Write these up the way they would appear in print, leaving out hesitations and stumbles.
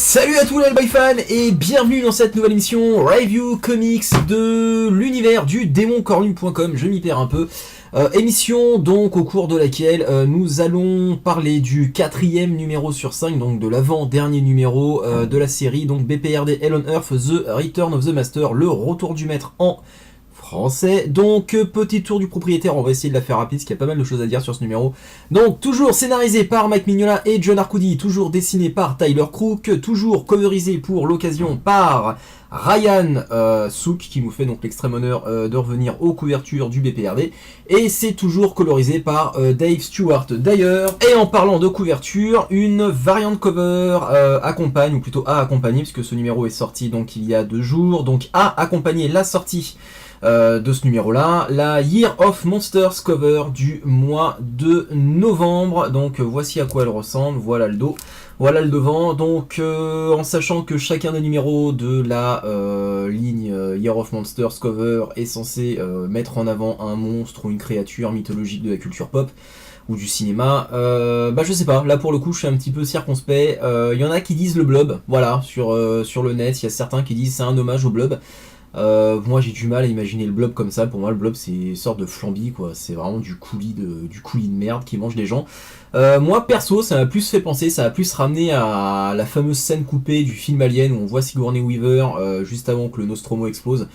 Salut à tous les Hellboy fans et bienvenue dans cette nouvelle émission Review Comics de l'univers du démoncornu.com, je m'y perds un peu. Émission donc au cours de laquelle nous allons parler du 4e numéro sur 5, donc de l'avant-dernier numéro de la série, donc BPRD Hell on Earth, The Return of the Master, le retour du maître en français. Donc petit tour du propriétaire, on va essayer de la faire rapide parce qu'il y a pas mal de choses à dire sur ce numéro. Donc toujours scénarisé par Mike Mignola et John Arcudi, toujours dessiné par Tyler Crook, toujours coverisé pour l'occasion par Ryan Sook, qui nous fait donc l'extrême honneur de revenir aux couvertures du BPRD, et c'est toujours colorisé par Dave Stewart d'ailleurs. Et en parlant de couverture, une variante cover accompagne, ou plutôt a accompagné, puisque ce numéro est sorti donc il y a 2 jours, donc a accompagné la sortie de ce numéro là, la Year of Monsters cover du mois de novembre. Donc voici à quoi elle ressemble, voilà le dos, voilà le devant. Donc en sachant que chacun des numéros de la ligne Year of Monsters cover est censé mettre en avant un monstre ou une créature mythologique de la culture pop ou du cinéma, je sais pas, là pour le coup je suis un petit peu circonspect. Y en a qui disent le blob, voilà, sur le net, il y a certains qui disent c'est un hommage au blob. Moi j'ai du mal à imaginer le blob comme ça. Pour moi le blob c'est une sorte de flamby quoi, c'est vraiment du coulis de merde qui mange des gens. Moi perso ça m'a plus fait penser, ça a plus ramené à la fameuse scène coupée du film Alien où on voit Sigourney Weaver juste avant que le Nostromo explose,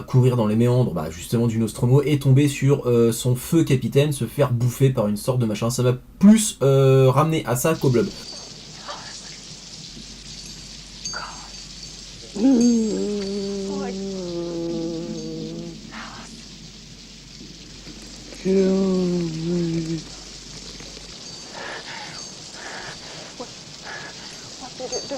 courir dans les méandres justement du Nostromo et tomber sur son feu capitaine, se faire bouffer par une sorte de machin. Ça m'a plus ramené à ça qu'au blob. What did it do?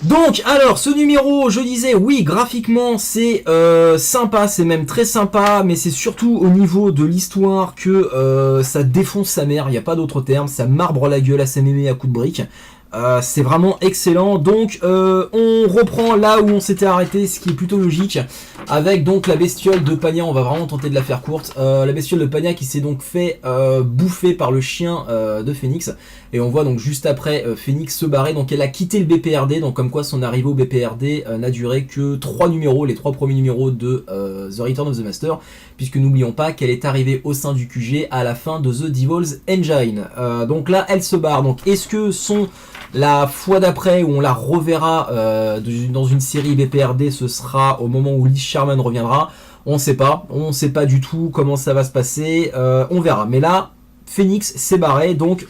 Donc, alors, ce numéro, je disais, oui, graphiquement, c'est sympa, c'est même très sympa, mais c'est surtout au niveau de l'histoire que ça défonce sa mère, il n'y a pas d'autre terme, ça marbre la gueule à sa mémé à coups de briques. C'est vraiment excellent. Donc on reprend là où on s'était arrêté, ce qui est plutôt logique, avec donc la bestiole de Pania. On va vraiment tenter de la faire courte. La bestiole de Pania qui s'est donc fait bouffer par le chien de Phoenix, et on voit donc juste après Phoenix se barrer. Donc elle a quitté le BPRD, donc comme quoi son arrivée au BPRD n'a duré que 3 numéros, les 3 premiers numéros de The Return of the Master, puisque n'oublions pas qu'elle est arrivée au sein du QG à la fin de The Devil's Engine. Donc là elle se barre. Donc est-ce que la fois d'après où on la reverra dans une série BPRD, ce sera au moment où Lee Sherman reviendra? On sait pas du tout comment ça va se passer, on verra. Mais là, Phoenix s'est barré, donc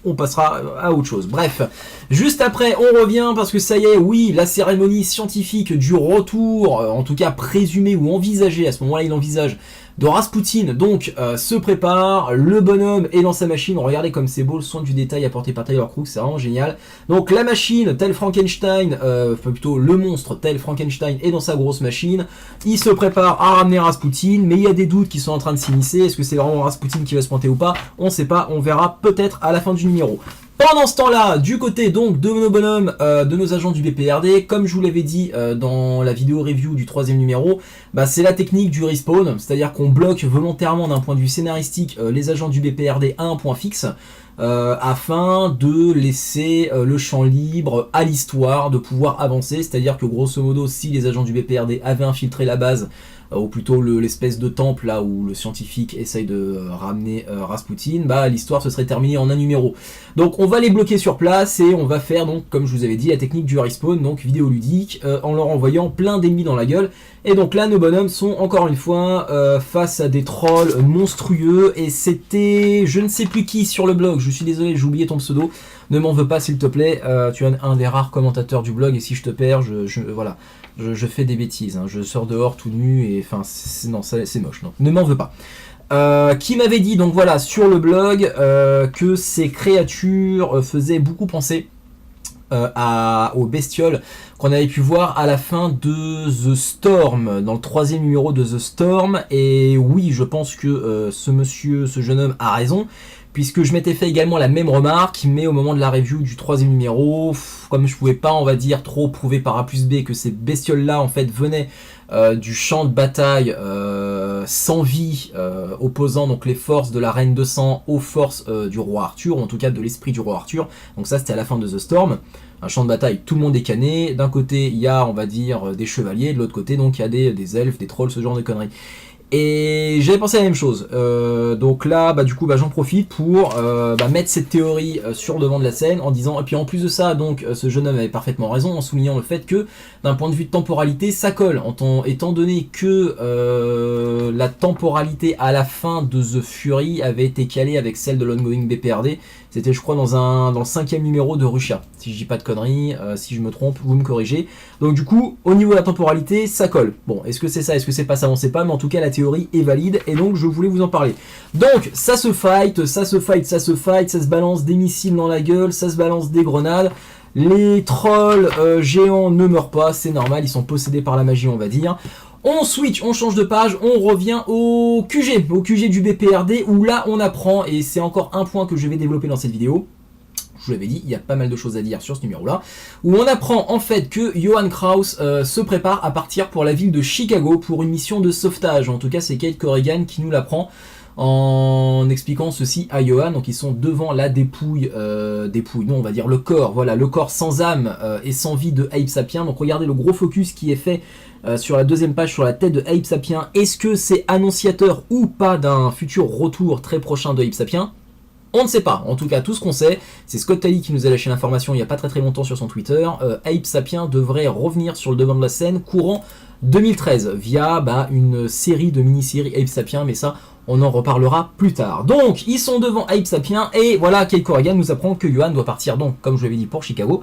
on passera à autre chose. Bref, juste après, on revient parce que ça y est, oui, la cérémonie scientifique du retour, en tout cas présumée ou envisagée, à ce moment-là il envisage, de Rasputin, donc se prépare, le bonhomme est dans sa machine. Regardez comme c'est beau, le soin du détail apporté par Tyler Crook, c'est vraiment génial. Donc la machine, tel Frankenstein, enfin plutôt le monstre tel Frankenstein est dans sa grosse machine, il se prépare à ramener Rasputin, mais il y a des doutes qui sont en train de s'immiscer. Est-ce que c'est vraiment Rasputin qui va se pointer ou pas? On sait pas, on verra peut-être à la fin du numéro. Pendant ce temps-là, du côté donc de nos bonhommes, de nos agents du BPRD, comme je vous l'avais dit dans la vidéo review du 3e numéro, c'est la technique du respawn, c'est-à-dire qu'on bloque volontairement d'un point de vue scénaristique les agents du BPRD à un point fixe, afin de laisser le champ libre à l'histoire de pouvoir avancer. C'est-à-dire que grosso modo, si les agents du BPRD avaient infiltré la base, ou plutôt l'espèce de temple là où le scientifique essaye de ramener Rasputin, l'histoire se serait terminée en un numéro. Donc on va les bloquer sur place et on va faire donc, comme je vous avais dit, la technique du respawn, donc vidéoludique, en leur envoyant plein d'ennemis dans la gueule. Et donc là nos bonhommes sont encore une fois face à des trolls monstrueux, et c'était je ne sais plus qui sur le blog, je suis désolé, j'ai oublié ton pseudo, ne m'en veux pas s'il te plaît, tu es un des rares commentateurs du blog, et si je te perds, voilà. Je fais des bêtises, hein. Je sors dehors tout nu et enfin c'est moche, non, ne m'en veux pas. Qui m'avait dit donc voilà sur le blog que ces créatures faisaient beaucoup penser aux bestioles qu'on avait pu voir à la fin de The Storm, dans le 3e numéro de The Storm. Et oui, je pense que ce jeune homme a raison, puisque je m'étais fait également la même remarque, mais au moment de la review du 3e numéro, comme je pouvais pas, on va dire, trop prouver par A plus B que ces bestioles-là, en fait, venaient du champ de bataille sans vie, opposant donc les forces de la Reine de Sang aux forces du roi Arthur, ou en tout cas de l'esprit du roi Arthur. Donc ça, c'était à la fin de The Storm. Un champ de bataille, tout le monde est cané. D'un côté, il y a, on va dire, des chevaliers. De l'autre côté, donc, il y a des elfes, des trolls, ce genre de conneries. Et j'avais pensé à la même chose. Donc là, du coup, j'en profite pour mettre cette théorie sur le devant de la scène en disant, et puis en plus de ça, donc ce jeune homme avait parfaitement raison en soulignant le fait que d'un point de vue de temporalité, ça colle. Étant donné que la temporalité à la fin de The Fury avait été calée avec celle de l'ongoing BPRD. C'était, je crois, dans le 5e numéro de Russia. Si je dis pas de conneries, si je me trompe, vous me corrigez. Donc du coup, au niveau de la temporalité, ça colle. Bon, est-ce que c'est ça, est-ce que c'est pas ça, on sait pas, mais en tout cas, la théorie est valide, et donc je voulais vous en parler. Donc, ça se fight, ça se balance des missiles dans la gueule, ça se balance des grenades. Les trolls géants ne meurent pas, c'est normal, ils sont possédés par la magie, on va dire. On switch, on change de page, on revient au QG du BPRD, où là on apprend, et c'est encore un point que je vais développer dans cette vidéo, je vous l'avais dit, il y a pas mal de choses à dire sur ce numéro-là, où on apprend en fait que Johan Kraus se prépare à partir pour la ville de Chicago pour une mission de sauvetage. En tout cas, c'est Kate Corrigan qui nous l'apprend en expliquant ceci à Johan. Donc ils sont devant la dépouille, non, on va dire le corps, voilà, le corps sans âme et sans vie de Abe Sapien. Donc regardez le gros focus qui est fait sur la deuxième page sur la tête de Abe Sapien. Est-ce que c'est annonciateur ou pas d'un futur retour très prochain de Abe Sapien? On ne sait pas. En tout cas, tout ce qu'on sait, c'est Scott Talley qui nous a lâché l'information il n'y a pas très longtemps sur son Twitter. Abe Sapien devrait revenir sur le devant de la scène courant 2013 via une série de mini-séries Abe Sapien, mais ça, on en reparlera plus tard. Donc, ils sont devant Abe Sapien et voilà, Kate Corrigan nous apprend que Johan doit partir, donc, comme je l'avais dit, pour Chicago.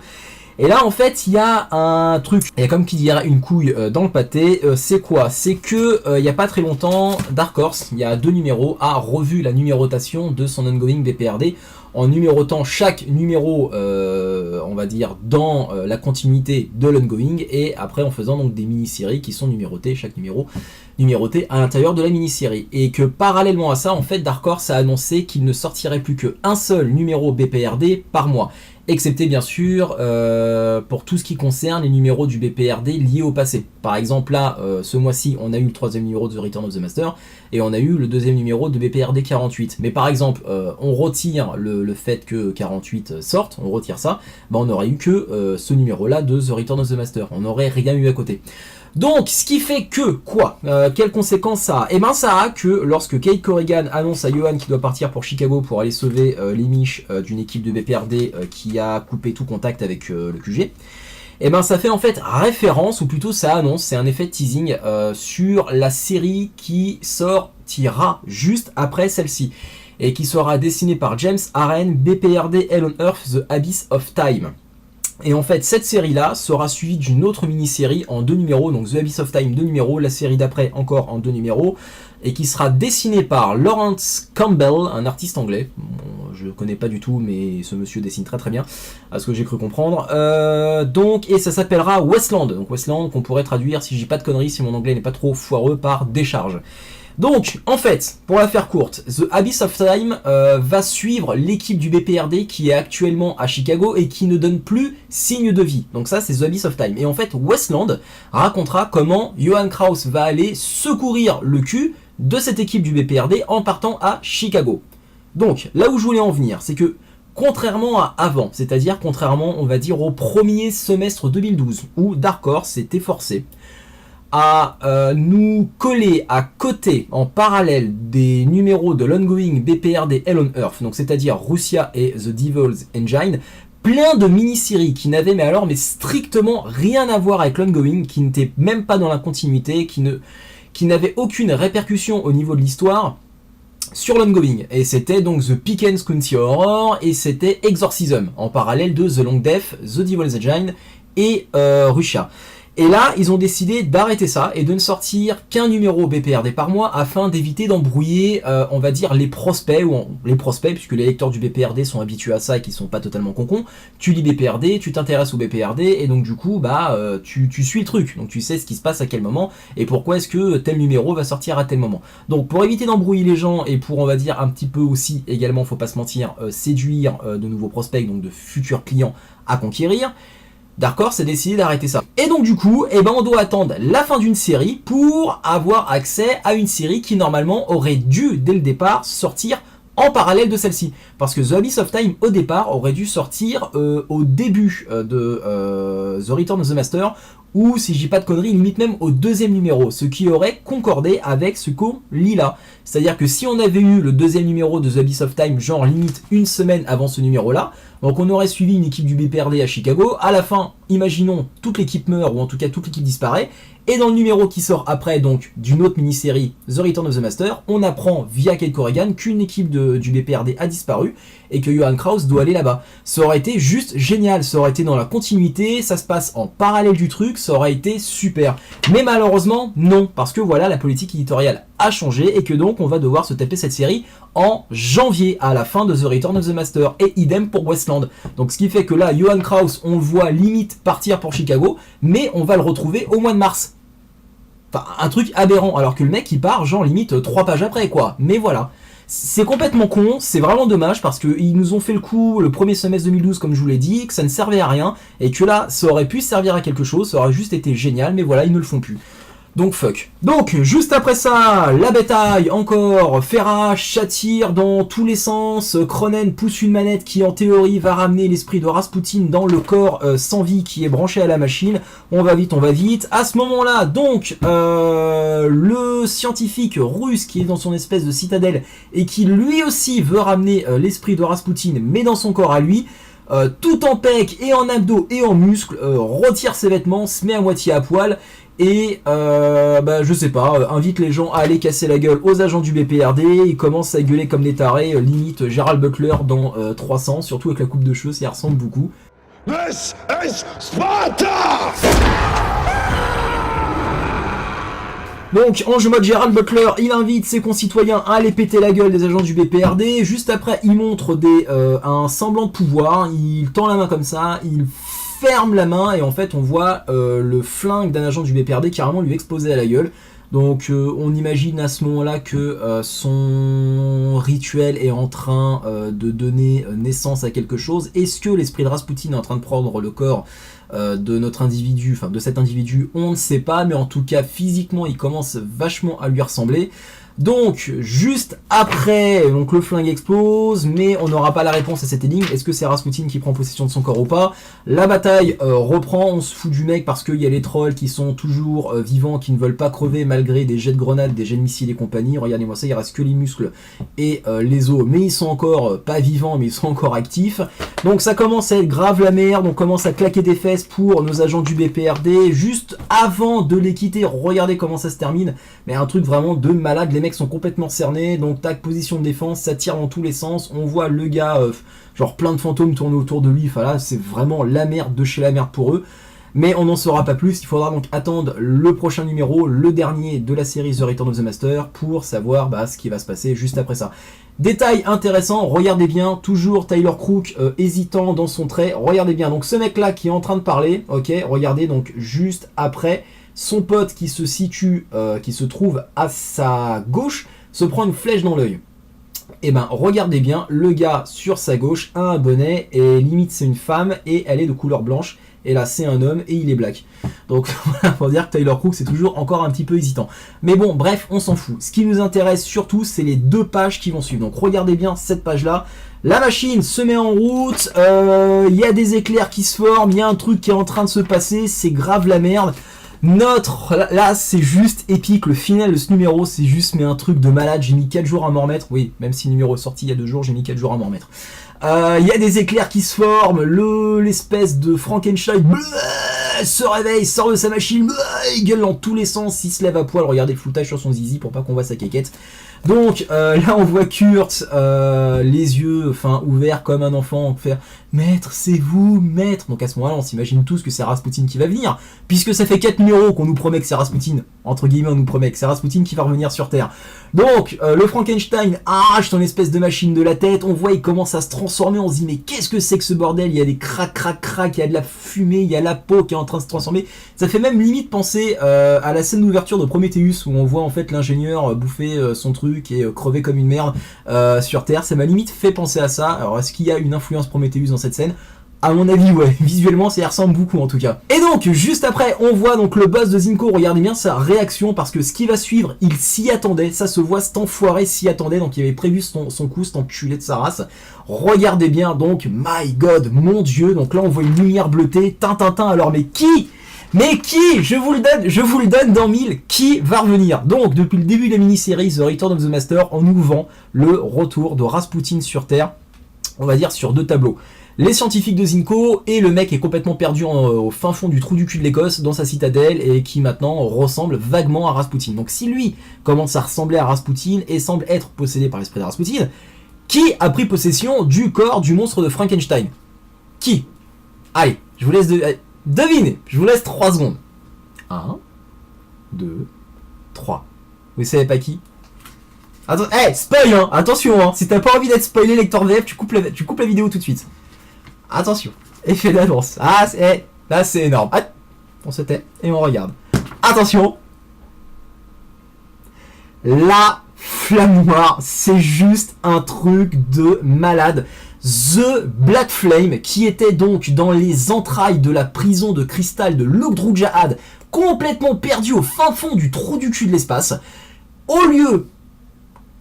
Et là, en fait, il y a un truc, il y a comme qui dirait une couille dans le pâté. C'est quoi? C'est que il n'y a pas très longtemps, Dark Horse, il y a 2 numéros, a revu la numérotation de son ongoing BPRD en numérotant chaque numéro, on va dire, dans la continuité de l'ongoing, et après en faisant donc des mini-séries qui sont numérotées, chaque numéro numéroté à l'intérieur de la mini-série. Et que parallèlement à ça, en fait, Dark Horse a annoncé qu'il ne sortirait plus qu'un seul numéro BPRD par mois. Excepté bien sûr pour tout ce qui concerne les numéros du BPRD liés au passé. Par exemple là, ce mois-ci, on a eu le 3e numéro de The Return of the Master et on a eu le 2e numéro de BPRD 48. Mais par exemple, on retire le fait que 48 sorte, on retire ça, on n'aurait eu que ce numéro-là de The Return of the Master. On n'aurait rien eu à côté. Donc, ce qui fait que, quoi, quelles conséquences ça a? Eh ben, ça a que lorsque Kate Corrigan annonce à Johan qu'il doit partir pour Chicago pour aller sauver les miches d'une équipe de BPRD qui a coupé tout contact avec le QG, eh ben, ça fait en fait référence, ou plutôt ça annonce, c'est un effet de teasing sur la série qui sortira juste après celle-ci, et qui sera dessinée par James Aaron, BPRD Hell on Earth, The Abyss of Time. Et en fait, cette série-là sera suivie d'une autre mini-série en 2 numéros, donc The Abyss of Time 2 numéros, la série d'après encore en 2 numéros, et qui sera dessinée par Lawrence Campbell, un artiste anglais. Bon, je ne connais pas du tout, mais ce monsieur dessine très bien, à ce que j'ai cru comprendre. Et ça s'appellera Westland. Donc Westland, qu'on pourrait traduire, si je dis pas de conneries, si mon anglais n'est pas trop foireux, par décharge. Donc, en fait, pour la faire courte, The Abyss of Time va suivre l'équipe du BPRD qui est actuellement à Chicago et qui ne donne plus signe de vie. Donc ça, c'est The Abyss of Time. Et en fait, Westland racontera comment Johan Kraus va aller secourir le cul de cette équipe du BPRD en partant à Chicago. Donc, là où je voulais en venir, c'est que contrairement à avant, c'est-à-dire contrairement, on va dire, au premier semestre 2012, où Dark Horse s'était forcé à nous coller à côté, en parallèle, des numéros de l'ongoing BPRD Hell on Earth, donc c'est-à-dire Russia et The Devil's Engine, plein de mini-séries qui n'avaient mais strictement rien à voir avec l'ongoing, qui n'étaient même pas dans la continuité, qui n'avaient aucune répercussion au niveau de l'histoire sur l'ongoing. Et c'était donc The Pickens County Horror et c'était Exorcism, en parallèle de The Long Death, The Devil's Engine et Russia. Et là, ils ont décidé d'arrêter ça et de ne sortir qu'un numéro BPRD par mois afin d'éviter d'embrouiller, on va dire, les prospects, puisque les lecteurs du BPRD sont habitués à ça et qui sont pas totalement concons. Tu lis BPRD, tu t'intéresses au BPRD et donc du coup, tu suis le truc. Donc tu sais ce qui se passe à quel moment et pourquoi est-ce que tel numéro va sortir à tel moment. Donc pour éviter d'embrouiller les gens et pour, on va dire, un petit peu aussi, également, faut pas se mentir, séduire de nouveaux prospects, donc de futurs clients à conquérir, Dark Horse a décidé d'arrêter ça. Et donc du coup, on doit attendre la fin d'une série pour avoir accès à une série qui normalement aurait dû, dès le départ, sortir en parallèle de celle-ci. Parce que The Abyss of Time, au départ, aurait dû sortir au début de The Return of the Master, ou, si je dis pas de conneries, limite même au deuxième numéro, ce qui aurait concordé avec ce qu'on lit là. C'est-à-dire que si on avait eu le deuxième numéro de The Abyss of Time, genre limite une semaine avant ce numéro-là, donc on aurait suivi une équipe du BPRD à Chicago, à la fin, imaginons, toute l'équipe meurt, ou en tout cas toute l'équipe disparaît, et dans le numéro qui sort après, donc, d'une autre mini-série, The Return of the Master, on apprend via Kate Corrigan qu'une équipe du BPRD a disparu, et que Johan Kraus doit aller là-bas. Ça aurait été juste génial, ça aurait été dans la continuité, ça se passe en parallèle du truc, ça aurait été super. Mais malheureusement, non, parce que voilà, la politique éditoriale a changé, et que donc on va devoir se taper cette série en janvier, à la fin de The Return of the Master, et idem pour Westland. Donc ce qui fait que là, Johan Kraus, on le voit limite partir pour Chicago, mais on va le retrouver au mois de mars. Enfin, un truc aberrant, alors que le mec il part genre limite 3 pages après quoi, mais voilà. C'est complètement con, c'est vraiment dommage parce qu'ils nous ont fait le coup le premier semestre 2012 comme je vous l'ai dit, que ça ne servait à rien, et que là ça aurait pu servir à quelque chose, ça aurait juste été génial, mais voilà, ils ne le font plus. Donc fuck. Donc juste après ça, la bataille encore, Fera tire dans tous les sens, Cronen pousse une manette qui en théorie va ramener l'esprit de Rasputin dans le corps sans vie qui est branché à la machine. On va vite, on va vite. À ce moment-là, donc, le scientifique russe qui est dans son espèce de citadelle et qui lui aussi veut ramener l'esprit de Rasputin mais dans son corps à lui, tout en pec et en abdos et en muscles, retire ses vêtements, se met à moitié à poil et je sais pas, invite les gens à aller casser la gueule aux agents du BPRD. Il commence à gueuler comme des tarés, limite Gerald Butler dans 300, surtout avec la coupe de cheveux, ça y ressemble beaucoup. This is Sparta! Donc, en jeu mode Gerald Butler, il invite ses concitoyens à aller péter la gueule des agents du BPRD. Juste après, il montre un semblant de pouvoir. Il tend la main comme ça, il ferme la main et en fait, on voit le flingue d'un agent du BPRD carrément lui exploser à la gueule. Donc, on imagine à ce moment-là que son rituel est en train de donner naissance à quelque chose. Est-ce que l'esprit de Rasputin est en train de prendre le corps de notre individu, enfin de cet individu, on ne sait pas, mais en tout cas physiquement il commence vachement à lui ressembler. Donc juste après, donc le flingue explose, mais on n'aura pas la réponse à cette énigme. Est-ce que c'est Rasputin qui prend possession de son corps ou pas? La bataille reprend, on se fout du mec parce qu'il y a les trolls qui sont toujours vivants, qui ne veulent pas crever malgré des jets de grenades, des jets de missiles et compagnie. Regardez-moi ça, il reste que les muscles et les os, mais ils sont encore pas vivants, mais ils sont encore actifs. Donc ça commence à être grave la merde, on commence à claquer des fesses pour nos agents du BPRD. Juste avant de les quitter, regardez comment ça se termine, mais un truc vraiment de malade. Les mecs sont complètement cernés, donc tac, position de défense, ça tire dans tous les sens, on voit le gars, genre plein de fantômes tourner autour de lui, enfin là c'est vraiment la merde de chez la merde pour eux, mais on n'en saura pas plus. Il faudra donc attendre le prochain numéro, le dernier de la série The Return of the Master, pour savoir ce qui va se passer juste après ça. Détail intéressant, regardez bien, toujours Tyler Crook hésitant dans son trait, regardez bien, donc ce mec là qui est en train de parler, ok, regardez donc juste après, son pote qui se situe, qui se trouve à sa gauche, se prend une flèche dans l'œil. Et regardez bien, le gars sur sa gauche a un bonnet, et limite c'est une femme, et elle est de couleur blanche, et là c'est un homme, et il est black. Donc voilà, pour dire que Tyler Crook c'est toujours encore un petit peu hésitant. Mais bon, bref, on s'en fout. Ce qui nous intéresse surtout, c'est les 2 pages qui vont suivre. Donc regardez bien cette page-là. La machine se met en route, y a des éclairs qui se forment, il y a un truc qui est en train de se passer, c'est grave la merde. Là c'est juste épique, le final de ce numéro c'est juste mais un truc de malade. J'ai mis 4 jours à m'en remettre, oui, même si le numéro est sorti il y a 2 jours, j'ai mis 4 jours à m'en remettre. Il y a des éclairs qui se forment, l'espèce de Frankenstein se réveille, sort de sa machine, il gueule dans tous les sens, il se lève à poil, regardez le floutage sur son zizi pour pas qu'on voit sa quéquette. Donc là on voit Kurt, les yeux ouverts comme un enfant, faire maître, c'est vous, maître. Donc à ce moment-là on s'imagine tous que c'est Rasputin qui va venir, puisque ça fait 4 numéros qu'on nous promet que c'est Rasputin, entre guillemets on nous promet que c'est Rasputin qui va revenir sur Terre. Donc le Frankenstein arrache son espèce de machine de la tête, on voit il commence à se transformer, on se dit mais qu'est-ce que c'est que ce bordel, il y a des crac, il y a de la fumée, il y a la peau qui est en train de se transformer. Ça fait même limite penser à la scène d'ouverture de Prometheus où on voit en fait l'ingénieur bouffer son truc et crever comme une merde sur Terre. Ça m'a limite fait penser à ça. Alors est-ce qu'il y a une influence Prometheus dans cette scène ? À mon avis, ouais, visuellement ça y ressemble beaucoup en tout cas. Et donc, juste après, on voit donc le boss de Zinco, regardez bien sa réaction, parce que ce qui va suivre, il s'y attendait, ça se voit, cet enfoiré s'y attendait, donc il avait prévu son coup, cet enculé de sa race. Regardez bien, donc, my god, mon dieu, donc là on voit une lumière bleutée, tintintin, alors mais qui ? Je vous le donne dans 1000, qui va revenir? Donc, depuis le début de la mini-série The Return of the Master, on nous vend le retour de Rasputin sur Terre, on va dire sur 2 tableaux. Les scientifiques de Zinco et le mec est complètement perdu au fin fond du trou du cul de l'Écosse dans sa citadelle et qui maintenant ressemble vaguement à Rasputin. Donc si lui commence à ressembler à Rasputin et semble être possédé par l'esprit de Rasputin, qui a pris possession du corps du monstre de Frankenstein? Qui? Allez, je vous laisse deviner, je vous laisse 3 secondes. 1, 2, 3. Vous savez pas qui? Attends, spoil hein, attention hein, si t'as pas envie d'être spoilé lecteur VF, tu coupes la vidéo tout de suite. Attention, effet d'annonce. Ah, là c'est énorme. Ah, on se tait et on regarde. Attention. La flamme noire, c'est juste un truc de malade. The Black Flame, qui était donc dans les entrailles de la prison de cristal de Logdrujahad, complètement perdu au fin fond du trou du cul de l'espace. Au lieu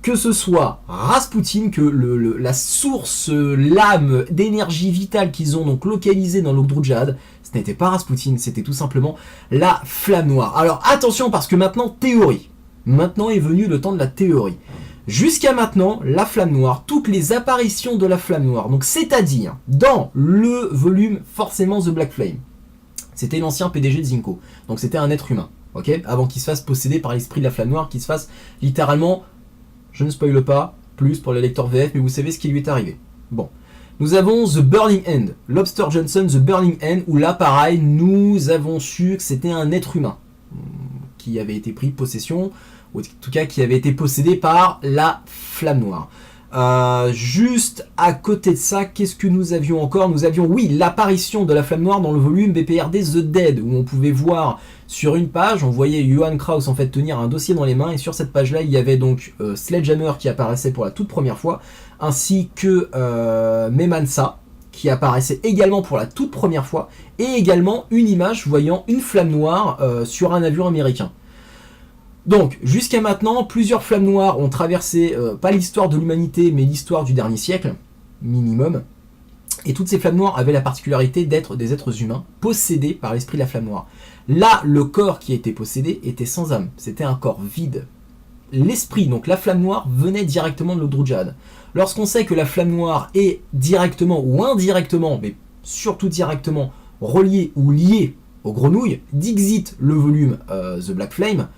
que ce soit Rasputin, que la source, l'âme d'énergie vitale qu'ils ont donc localisée dans Logdrujahad, ce n'était pas Rasputin, c'était tout simplement la flamme noire. Alors attention parce que maintenant, théorie. Maintenant est venu le temps de la théorie. Jusqu'à maintenant, la flamme noire, toutes les apparitions de la flamme noire, donc c'est-à-dire dans le volume forcément The Black Flame, c'était l'ancien PDG de Zinco, donc c'était un être humain, ok, avant qu'il se fasse posséder par l'esprit de la flamme noire, qu'il se fasse littéralement... Je ne spoile pas plus pour les lecteurs VF, mais vous savez ce qui lui est arrivé. Bon. Nous avons The Burning End. Lobster Johnson, The Burning End, où là, pareil, nous avons su que c'était un être humain qui avait été pris possession, ou en tout cas qui avait été possédé par la flamme noire. Juste à côté de ça, qu'est-ce que nous avions encore? Nous avions, oui, l'apparition de la flamme noire dans le volume BPRD The Dead, où on pouvait voir sur une page, on voyait Johan Kraus en fait tenir un dossier dans les mains, et sur cette page-là, il y avait donc Sledgehammer qui apparaissait pour la toute première fois, ainsi que Memansa, qui apparaissait également pour la toute première fois, et également une image voyant une flamme noire sur un avion américain. Donc, jusqu'à maintenant, plusieurs flammes noires ont traversé, pas l'histoire de l'humanité, mais l'histoire du dernier siècle, minimum. Et toutes ces flammes noires avaient la particularité d'être des êtres humains, possédés par l'esprit de la flamme noire. Là, le corps qui a été possédé était sans âme, c'était un corps vide. L'esprit, donc la flamme noire, venait directement de Logdrujahad. Lorsqu'on sait que la flamme noire est directement ou indirectement, mais surtout directement, reliée ou liée aux grenouilles, d'Ixit le volume The Black Flame,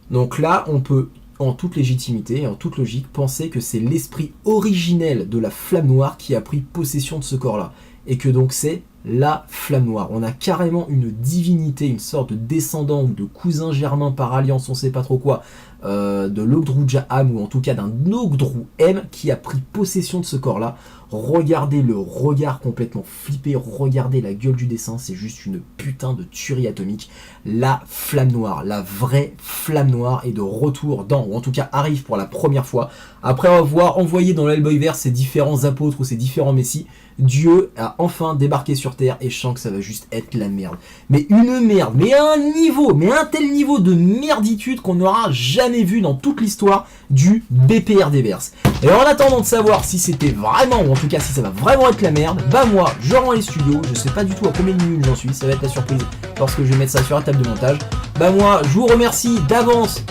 donc là, on peut, en toute légitimité et en toute logique, penser que c'est l'esprit originel de la flamme noire qui a pris possession de ce corps-là. Et que donc c'est la flamme noire. On a carrément une divinité, une sorte de descendant ou de cousin germain par alliance, on sait pas trop quoi, de l'Ogdrujaham, ou en tout cas d'un Ogdru-M qui a pris possession de ce corps-là. Regardez le regard complètement flippé, regardez la gueule du dessin, c'est juste une putain de tuerie atomique. La flamme noire, la vraie flamme noire est de retour dans, ou en tout cas arrive pour la première fois, après avoir envoyé dans l'Hellboyverse ses différents apôtres ou ses différents messies. Dieu a enfin débarqué sur Terre et je sens que ça va juste être la merde. Mais une merde, mais un niveau, mais un tel niveau de merditude qu'on n'aura jamais vu dans toute l'histoire du BPRDverse. Et en attendant de savoir si c'était vraiment, ou en tout cas si ça va vraiment être la merde, bah moi je rends les studios, je sais pas du tout à combien de minutes j'en suis, ça va être la surprise lorsque je vais mettre ça sur la table de montage. Bah moi je vous remercie d'avance,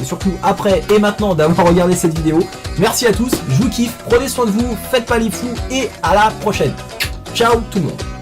et surtout après et maintenant d'avoir regardé cette vidéo. Merci à tous, je vous kiffe, prenez soin de vous, faites pas les fous et à la prochaine. Ciao tout le monde.